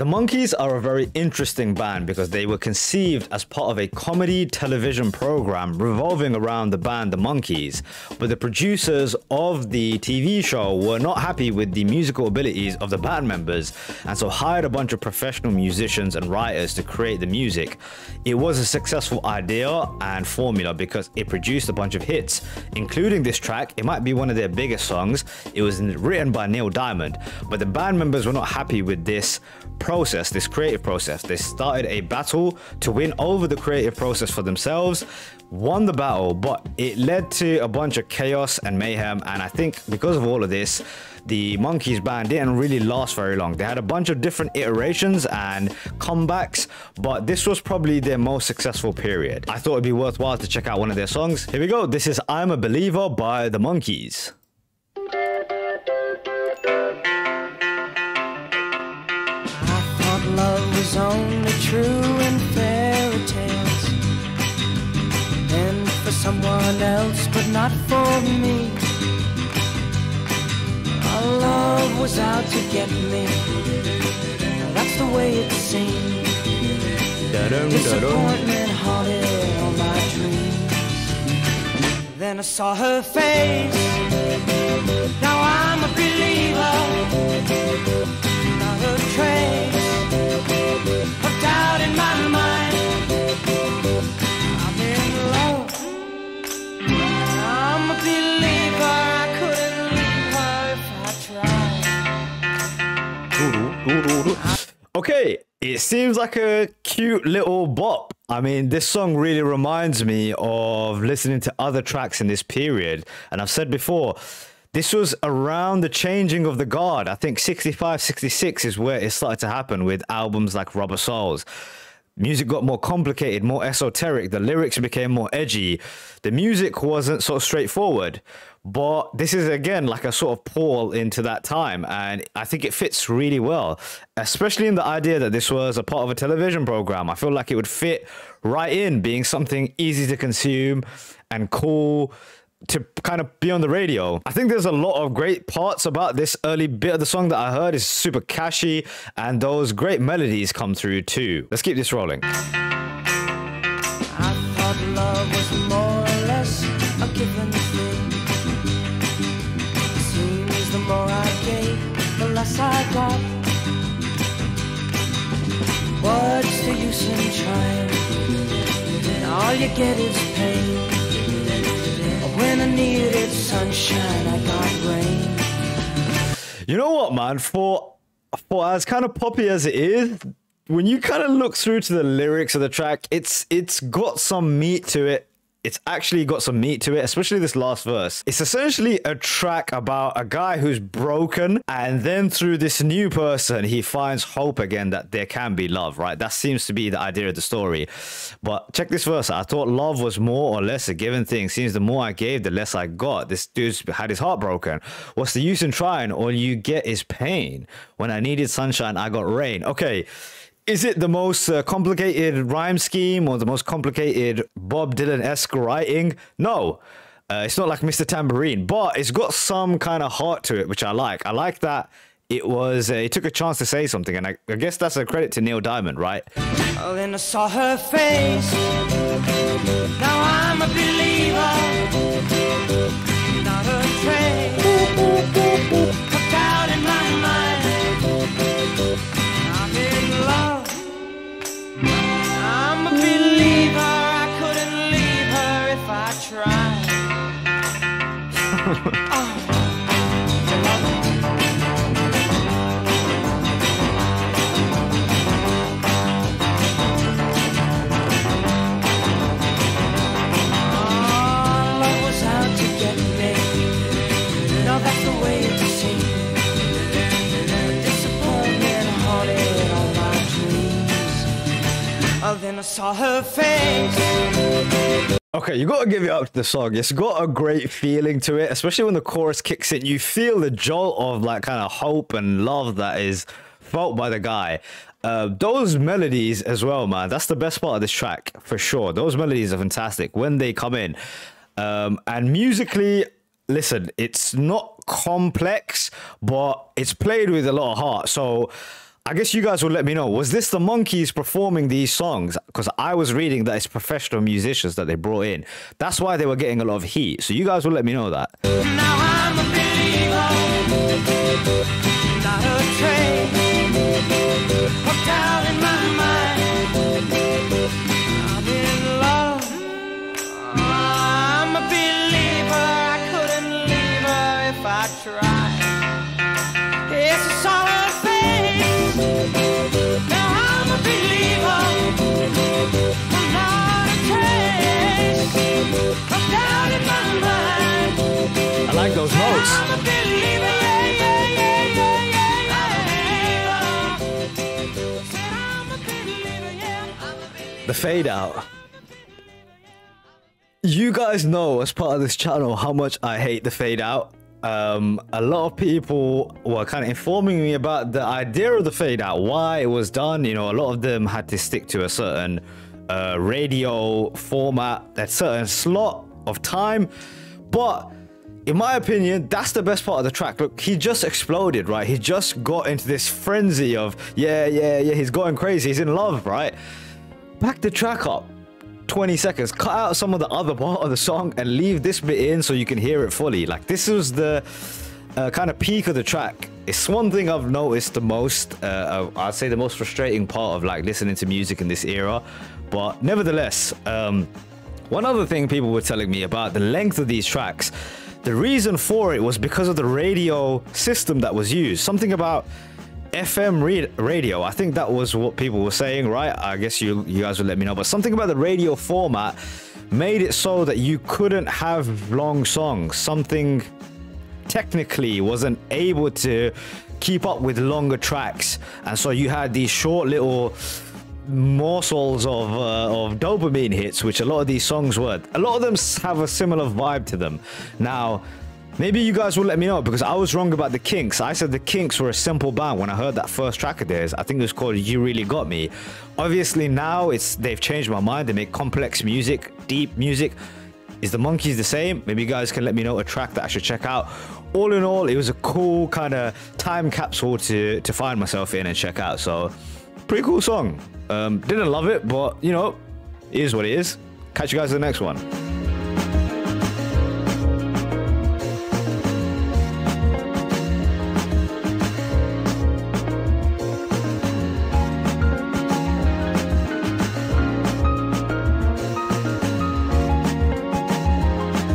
The Monkees are a very interesting band because they were conceived as part of a comedy television program revolving around the band The Monkees, but the producers of the TV show were not happy with the musical abilities of the band members and so hired a bunch of professional musicians and writers to create the music. It was a successful idea and formula because it produced a bunch of hits, including this track. It might be one of their biggest songs. It was written by Neil Diamond, but the band members were not happy with this process, this creative process. They started a battle to win over the creative process for themselves, won the battle, but it led to a bunch of chaos and mayhem. And I think because of all of this, the Monkees band didn't really last very long. They had a bunch of different iterations and comebacks, but this was probably their most successful period. I thought it'd be worthwhile to check out one of their songs. Here we go. This is I'm a Believer by the Monkees. Love was only true in fairy tales, and for someone else, but not for me. Our love was out to get me, that's the way it seemed. Disappointment haunted all my dreams. Then I saw her face, now I'm a believer. Not a trace of doubt in my mind. I'm in love, I'm a believer. I couldn't leave her if I tried. Okay, it seems like a cute little bop. I mean, this song really reminds me of listening to other tracks in this period, and I've said before, this was around the changing of the guard. I think 65, 66 is where it started to happen with albums like Rubber Souls. Music got more complicated, more esoteric. The lyrics became more edgy. The music wasn't sort of straightforward. But this is, again, like a sort of pull into that time. And I think it fits really well, especially in the idea that this was a part of a television program. I feel like it would fit right in, being something easy to consume and cool to kind of be on the radio. I think there's a lot of great parts about this early bit of the song that I heard. Is super catchy, and those great melodies come through too. Let's keep this rolling. I thought love was more or less a given thing. Seems the more I gave, the less I got. What's the use in trying? All you get is pain. When I needed sunshine, I got rain. You know what, man? For as kind of poppy as it is, when you kind of look through to the lyrics of the track, it's got some meat to it. It's actually got some meat to it, especially this last verse. It's essentially a track about a guy who's broken, and then through this new person, he finds hope again that there can be love, right? That seems to be the idea of the story. But check this verse out. I thought love was more or less a given thing. Seems the more I gave, the less I got. This dude's had his heart broken. What's the use in trying? All you get is pain. When I needed sunshine, I got rain. Okay. Is it the most complicated rhyme scheme or the most complicated Bob Dylan-esque writing? No, it's not like Mr. Tambourine, but it's got some kind of heart to it, which I like. I like that it took a chance to say something, and I guess that's a credit to Neil Diamond, right? Oh, then I saw her face, now I'm a believer. Not a trace of doubt in my mind. I'm in love, I'm a believer. I couldn't leave her if I tried. Love was out to get me. No, that's the way it seemed. Disappointment haunted all my dreams. Oh, then I saw her face. Okay, you gotta give it up to the song. It's got a great feeling to it, especially when the chorus kicks in. You feel the jolt of like kind of hope and love that is felt by the guy. Those melodies as well, man, that's the best part of this track for sure. Those melodies are fantastic when they come in. And musically, listen, it's not complex, but it's played with a lot of heart. So I guess you guys will let me know. Was this the Monkees performing these songs? Because I was reading that it's professional musicians that they brought in. That's why they were getting a lot of heat. So you guys will let me know that. Now I'm a believer, not a trace of doubt in my mind. I'm in love. I'm a believer. I couldn't leave her if I tried. It's a solid face. Now I'm a believer. I'm not a trace of doubt in my mind. I like those notes. I'm a believer, yeah, yeah, yeah, yeah, yeah. Said I'm a believer, yeah. I'm a believer. The fade out. You guys know as part of this channel how much I hate the fade out. A lot of people were kind of informing me about the idea of the fade out, why it was done. You know, a lot of them had to stick to a certain radio format, a certain slot of time. But in my opinion, that's the best part of the track. Look, he just exploded, right? He just got into this frenzy of, yeah, he's going crazy. He's in love, right? Back the track up 20 seconds, cut out some of the other part of the song and leave this bit in so you can hear it fully. Like, this was the kind of peak of the track. It's one thing I've noticed the most, I'd say the most frustrating part of like listening to music in this era. But nevertheless, one other thing people were telling me about the length of these tracks, the reason for it was because of the radio system that was used. Something about FM radio. I think that was what people were saying, right? I guess you guys will let me know. But something about the radio format made it so that you couldn't have long songs. Something technically wasn't able to keep up with longer tracks. And so you had these short little morsels of dopamine hits, which a lot of these songs were. A lot of them have a similar vibe to them. Now, maybe you guys will let me know, because I was wrong about the Kinks. I said the Kinks were a simple band when I heard that first track of theirs. I think it was called You Really Got Me. Obviously now they've changed my mind. They make complex music, deep music. Is the Monkees the same? Maybe you guys can let me know a track that I should check out. All in all, it was a cool kind of time capsule to find myself in and check out. So pretty cool song. Didn't love it, but you know, it is what it is. Catch you guys in the next one.